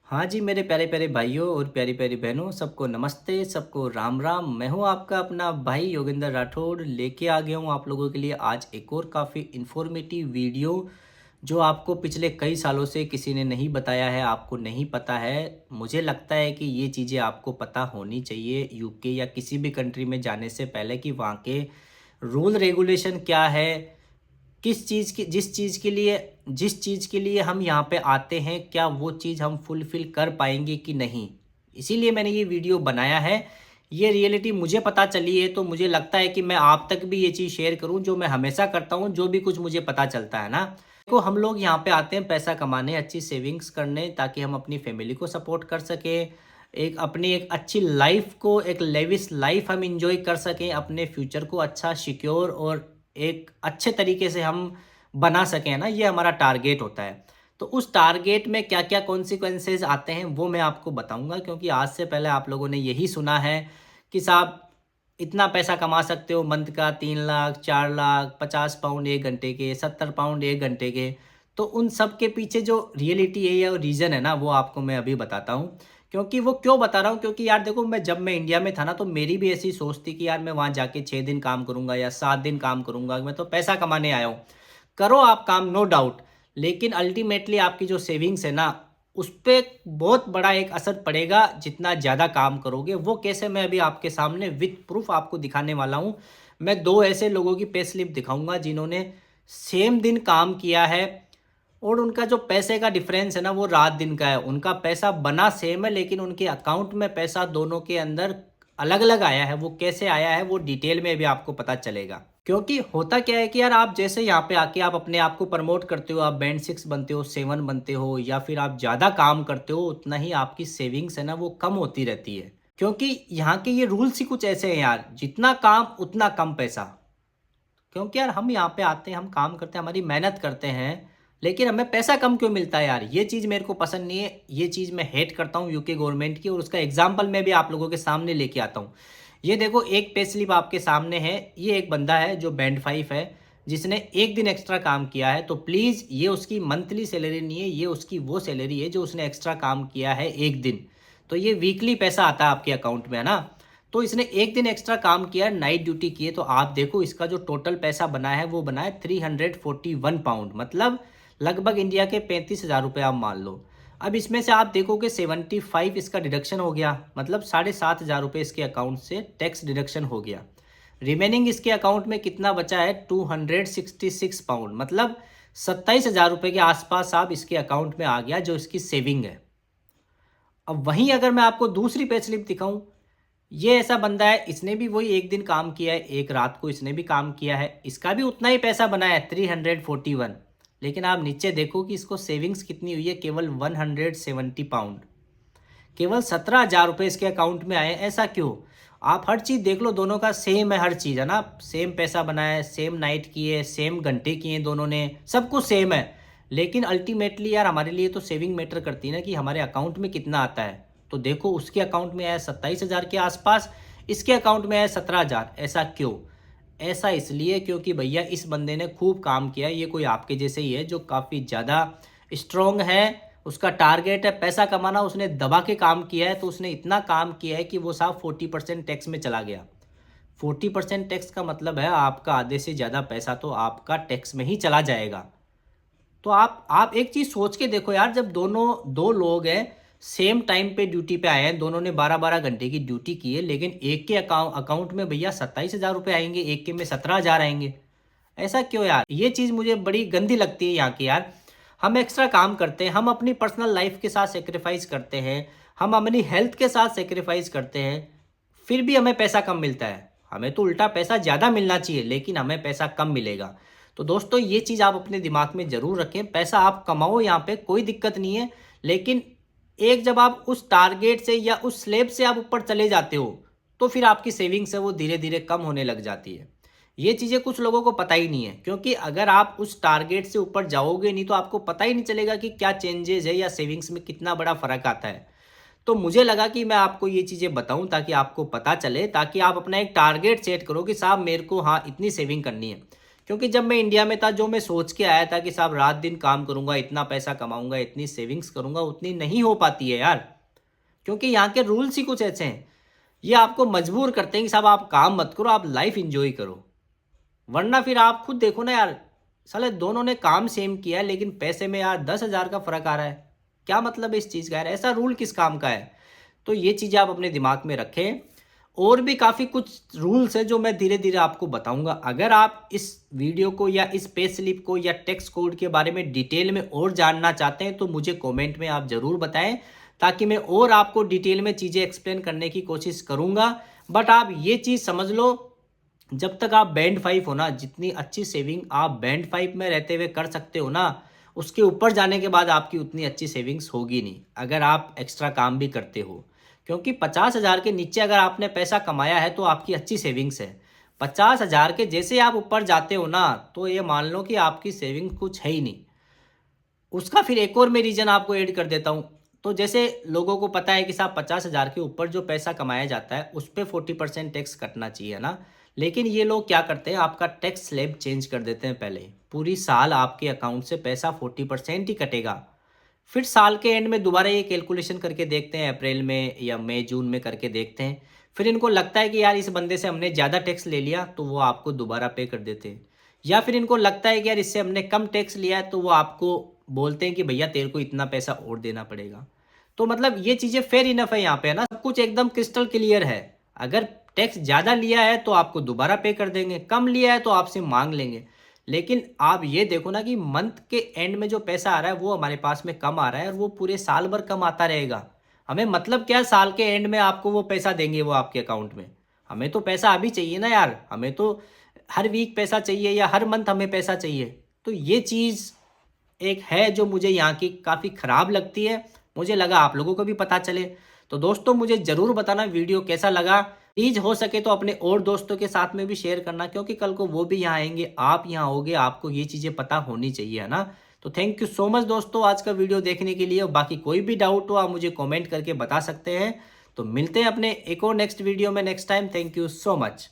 हाँ जी, मेरे प्यारे प्यारे भाइयों और प्यारी प्यारी बहनों, सबको नमस्ते, सबको राम राम। मैं हूँ आपका अपना भाई योगेंद्र राठौड़, लेके आ गया हूँ आप लोगों के लिए आज एक और काफ़ी इन्फॉर्मेटिव वीडियो, जो आपको पिछले कई सालों से किसी ने नहीं बताया है, आपको नहीं पता है। मुझे लगता है कि ये चीज़ें आपको पता होनी चाहिए यूके या किसी भी कंट्री में जाने से पहले, कि वहाँ के रूल रेगुलेशन क्या है, किस चीज़ की जिस चीज़ के लिए हम यहाँ पे आते हैं, क्या वो चीज़ हम फुलफ़िल कर पाएँगे कि नहीं? इसीलिए मैंने ये वीडियो बनाया है। ये रियलिटी मुझे पता चली है, तो मुझे लगता है कि मैं आप तक भी ये चीज़ शेयर करूँ, जो मैं हमेशा करता हूँ, जो भी कुछ मुझे पता चलता है ना। देखो, हम लोग यहाँ पे आते हैं पैसा कमाने, अच्छी सेविंग्स करने, ताकि हम अपनी फ़ैमिली को सपोर्ट कर सकें। एक अच्छी लाइफ़ को, एक लेविश लाइफ़ हम एन्जॉय कर सकें, अपने फ्यूचर को अच्छा सिक्योर और एक अच्छे तरीके से हम बना सकें ना, ये हमारा टारगेट होता है। तो उस टारगेट में क्या-क्या कॉन्सिक्वेंसेस आते हैं, वो मैं आपको बताऊँगा, क्योंकि आज से पहले आप लोगों ने यही सुना है कि साहब इतना पैसा कमा सकते हो मंथ का, 3 लाख, 4 लाख, 50 पाउंड 1 घंटे के, 70 पाउंड 1 घंटे के। तो उन सब के पीछे जो रियलिटी है या रीज़न है ना, वो आपको मैं अभी बताता हूँ। क्योंकि वो क्यों बता रहा हूँ, क्योंकि यार देखो, जब मैं इंडिया में था ना, तो मेरी भी ऐसी सोच थी कि यार मैं वहाँ जाके 6 दिन काम करूँगा या 7 दिन काम करूँगा, मैं तो पैसा कमाने आया हूँ। करो आप काम, नो डाउट, लेकिन अल्टीमेटली आपकी जो सेविंग्स है ना, उस पे बहुत बड़ा एक असर पड़ेगा जितना ज़्यादा काम करोगे। वो कैसे, मैं अभी आपके सामने विद प्रूफ आपको दिखाने वाला हूँ। मैं 2 ऐसे लोगों की पे स्लिप दिखाऊँगा जिन्होंने सेम दिन काम किया है, और उनका जो पैसे का डिफरेंस है ना, वो रात दिन का है। उनका पैसा बना सेम है, लेकिन उनके अकाउंट में पैसा दोनों के अंदर अलग-अलग आया है। वो कैसे आया है, वो डिटेल में भी आपको पता चलेगा। क्योंकि होता क्या है कि यार, आप जैसे यहाँ पे आके आप अपने आप को प्रमोट करते हो, आप बैंड 6 बनते हो, 7 बनते हो, या फिर आप ज़्यादा काम करते हो, उतना ही आपकी सेविंग्स है ना, वो कम होती रहती है। क्योंकि यहाँ के ये रूल्स ही कुछ ऐसे हैं यार, जितना काम उतना कम पैसा। क्योंकि यार हम यहाँ पे आते हैं, हम काम करते हैं, हमारी मेहनत करते हैं, लेकिन हमें पैसा कम क्यों मिलता है यार? ये चीज़ मेरे को पसंद नहीं है। ये चीज़ मैं हेट करता हूँ यूके गवर्नमेंट की, और उसका एग्जाम्पल मैं भी आप लोगों के सामने लेके आता हूँ। ये देखो, एक पे स्लिप आपके सामने है। ये एक बंदा है जो बैंड 5 है, जिसने एक दिन एक्स्ट्रा काम किया है। तो प्लीज़, ये उसकी मंथली सैलरी नहीं है, ये उसकी वो सैलरी है जो उसने एक्स्ट्रा काम किया है एक दिन। तो ये वीकली पैसा आता है आपके अकाउंट में, है ना। तो इसने एक दिन एक्स्ट्रा काम किया, नाइट ड्यूटी की है, तो आप देखो इसका जो टोटल पैसा बना है, वो बना है 341 पाउंड, मतलब लगभग इंडिया के 35,000 रुपये आप मान लो। अब इसमें से आप देखोगे 75 इसका डिडक्शन हो गया, मतलब 7,500 रुपये इसके अकाउंट से टैक्स डिडक्शन हो गया। रिमेनिंग इसके अकाउंट में कितना बचा है, 266 पाउंड, मतलब 27,000 रुपये के आसपास आप इसके अकाउंट में आ गया, जो इसकी सेविंग है। अब वहीं अगर मैं आपको दूसरी पे स्लिप दिखाऊं, ये ऐसा बंदा है, इसने भी वही एक दिन काम किया है, एक रात को इसने भी काम किया है, इसका भी उतना ही पैसा बना है 341। लेकिन आप नीचे देखो कि इसको सेविंग्स कितनी हुई है, केवल 170 पाउंड। केवल 17,000 रुपये इसके अकाउंट में आए। ऐसा क्यों? आप हर चीज़ देख लो, दोनों का सेम है, हर चीज़ है ना, सेम पैसा बना है, सेम नाइट किए, सेम घंटे किए दोनों ने, सब कुछ सेम है। लेकिन अल्टीमेटली यार, हमारे लिए तो सेविंग मैटर करती है ना, कि हमारे अकाउंट में कितना आता है। तो देखो, उसके अकाउंट में आया 27,000 के आसपास, इसके अकाउंट में आया 17,000। ऐसा क्यों? ऐसा इसलिए क्योंकि भैया, इस बंदे ने खूब काम किया है। ये कोई आपके जैसे ही है जो काफ़ी ज़्यादा स्ट्रॉन्ग है, उसका टारगेट है पैसा कमाना, उसने दबा के काम किया है। तो उसने इतना काम किया है कि वो साहब 40% टैक्स में चला गया। 40% टैक्स का मतलब है आपका आधे से ज़्यादा पैसा तो आपका टैक्स में ही चला जाएगा। तो आप एक चीज़ सोच के देखो यार, जब दोनों दो लोग हैं, सेम टाइम पे ड्यूटी पे आए हैं, दोनों ने 12-12 घंटे की ड्यूटी की है, लेकिन एक के अकाउंट में भैया 27,000 रुपये आएंगे, एक के में 17,000 आएंगे। ऐसा क्यों यार? ये चीज़ मुझे बड़ी गंदी लगती है यहाँ की यार। हम एक्स्ट्रा काम करते हैं, हम अपनी पर्सनल लाइफ के साथ सेक्रीफाइस करते हैं, हम अपनी हेल्थ के साथ सेक्रीफाइस करते हैं, फिर भी हमें पैसा कम मिलता है। हमें तो उल्टा पैसा ज़्यादा मिलना चाहिए, लेकिन हमें पैसा कम मिलेगा। तो दोस्तों, ये चीज़ आप अपने दिमाग में ज़रूर रखें। पैसा आप कमाओ, यहाँ पे कोई दिक्कत नहीं है, लेकिन एक जब आप उस टारगेट से या उस स्लैब से आप ऊपर चले जाते हो, तो फिर आपकी सेविंग्स है वो धीरे धीरे कम होने लग जाती है। ये चीज़ें कुछ लोगों को पता ही नहीं है, क्योंकि अगर आप उस टारगेट से ऊपर जाओगे नहीं, तो आपको पता ही नहीं चलेगा कि क्या चेंजेस है या सेविंग्स में कितना बड़ा फ़र्क आता है। तो मुझे लगा कि मैं आपको ये चीज़ें बताऊं, ताकि आपको पता चले, ताकि आप अपना एक टारगेट सेट करो कि साहब मेरे को हाँ इतनी सेविंग करनी है। क्योंकि जब मैं इंडिया में था, जो मैं सोच के आया था कि साहब रात दिन काम करूंगा, इतना पैसा कमाऊंगा, इतनी सेविंग्स करूंगा, उतनी नहीं हो पाती है यार। क्योंकि यहाँ के रूल्स ही कुछ ऐसे हैं, ये आपको मजबूर करते हैं कि साहब आप काम मत करो, आप लाइफ इंजॉय करो। वरना फिर आप खुद देखो ना यार, साले दोनों ने काम सेम किया है लेकिन पैसे में यार 10,000 का फर्क आ रहा है। क्या मतलब है इस चीज़ का यार? ऐसा रूल किस काम का है? तो ये चीज़ें आप अपने दिमाग में रखें। और भी काफ़ी कुछ रूल्स है जो मैं धीरे धीरे आपको बताऊंगा। अगर आप इस वीडियो को या इस पे स्लिप को या टैक्स कोड के बारे में डिटेल में और जानना चाहते हैं तो मुझे कमेंट में आप ज़रूर बताएं, ताकि मैं और आपको डिटेल में चीज़ें एक्सप्लेन करने की कोशिश करूंगा। बट आप ये चीज़ समझ लो, जब तक आप बैंड 5 हो ना, जितनी अच्छी सेविंग आप बैंड 5 में रहते हुए कर सकते हो ना, उसके ऊपर जाने के बाद आपकी उतनी अच्छी सेविंग्स होगी नहीं, अगर आप एक्स्ट्रा काम भी करते हो। क्योंकि 50,000 के नीचे अगर आपने पैसा कमाया है तो आपकी अच्छी सेविंग्स है। 50,000 के जैसे आप ऊपर जाते हो ना, तो ये मान लो कि आपकी सेविंग कुछ है ही नहीं। उसका फिर एक और मैं रीज़न आपको ऐड कर देता हूँ। तो जैसे लोगों को पता है कि साहब 50,000 के ऊपर जो पैसा कमाया जाता है उस पर 40% टैक्स कटना चाहिए ना। लेकिन ये लोग क्या करते हैं, आपका टैक्स स्लैब चेंज कर देते हैं। पहले पूरी साल आपके अकाउंट से पैसा 40% ही कटेगा। फिर साल के एंड में दोबारा ये कैलकुलेशन करके देखते हैं, अप्रैल में या मई जून में करके देखते हैं। फिर इनको लगता है कि यार इस बंदे से हमने ज़्यादा टैक्स ले लिया, तो वो आपको दोबारा पे कर देते हैं। या फिर इनको लगता है कि यार इससे हमने कम टैक्स लिया है, तो वो आपको बोलते हैं कि भैया तेरे को इतना पैसा और देना पड़ेगा। तो मतलब ये चीज़ें फेयर इनफ है यहाँ पे, है ना, सब कुछ एकदम क्रिस्टल क्लियर है। अगर टैक्स ज़्यादा लिया है तो आपको दोबारा पे कर देंगे, कम लिया है तो आपसे मांग लेंगे। लेकिन आप ये देखो ना कि मंथ के एंड में जो पैसा आ रहा है वो हमारे पास में कम आ रहा है, और वो पूरे साल भर कम आता रहेगा। हमें मतलब क्या, साल के एंड में आपको वो पैसा देंगे वो आपके अकाउंट में। हमें तो पैसा अभी चाहिए ना यार, हमें तो हर वीक पैसा चाहिए या हर मंथ हमें पैसा चाहिए। तो ये चीज़ एक है जो मुझे यहाँ की काफ़ी ख़राब लगती है। मुझे लगा आप लोगों को भी पता चले। तो दोस्तों मुझे ज़रूर बताना वीडियो कैसा लगा। प्लीज़ हो सके तो अपने और दोस्तों के साथ में भी शेयर करना, क्योंकि कल को वो भी यहाँ आएंगे, आप यहाँ होगे, आपको ये चीज़ें पता होनी चाहिए, है ना। तो थैंक यू सो मच दोस्तों आज का वीडियो देखने के लिए। बाकी कोई भी डाउट हो आप मुझे कॉमेंट करके बता सकते हैं। तो मिलते हैं अपने एक और नेक्स्ट वीडियो में next time. Thank you so much.